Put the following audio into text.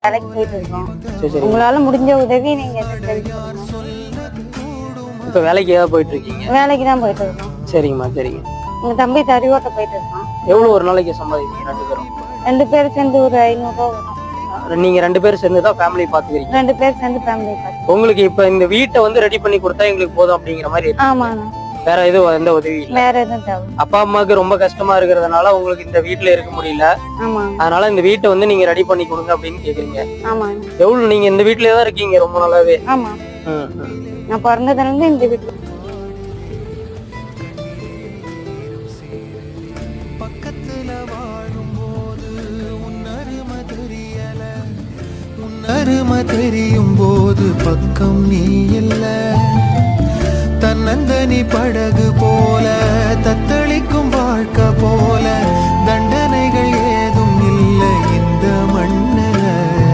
வேலைக்கு போயிட்டு இருக்கோம். சரி சரி. உங்களால முடிஞ்ச உதவி நீங்க இப்போ வேலைக்கு ஏதாவது போயிட்டு இருக்கீங்க? வேலைக்கு தான் போயிட்டு இருக்கோம். சரிங்கம்மா சரிங்க. எங்க தம்பி தறி ஓட்ட போயிட்டு இருக்கோம். எவ்வளவு ஒரு நாளைக்கு சம்பாதிக்கிறீங்க ரெண்டு பேரும்? 2 பேரும் சேர்ந்து ஒரு 500 ரூபா வரும். நீங்க 2 பேரும் சேர்ந்து தான் ஃபேமிலி பாத்துக்கிறீங்க? 2 பேர் சேர்ந்து ஃபேமிலி பார்த்து. உங்களுக்கு இப்ப இந்த வீட்டை வந்து ரெடி பண்ணி கொடுத்தா எங்களுக்கு போதும் அப்படிங்கிற மாதிரி இருக்கு. ஆமாண்ணா. வேற எதுவும் எந்த உதவி இல்லை? வேற எதுவும் தேவை. அப்பா அம்மாவுக்கு ரொம்ப கஷ்டமா இருக்கிறதுனால உங்களுக்கு இந்த வீட்டுல இருக்க முடியல, ஆமா. அதனால இந்த வீட்டை வந்து நீங்க ரெடி பண்ணி கொடுங்க அப்படின்னு கேக்குறீங்க. ஆமாண்ணா. எவ்வளவு நீங்க இந்த வீட்லயே தான் இருக்கீங்க ரொம்ப நாளாவே? ஆமா. நான் பிறந்ததுல இருந்து இந்த வீட்டுல. அருமை தெரியும் போது பக்கம் நீ இல்ல, தன்னந்தனி படகு போல தத்தளிக்கும் வாழ்க்கை போல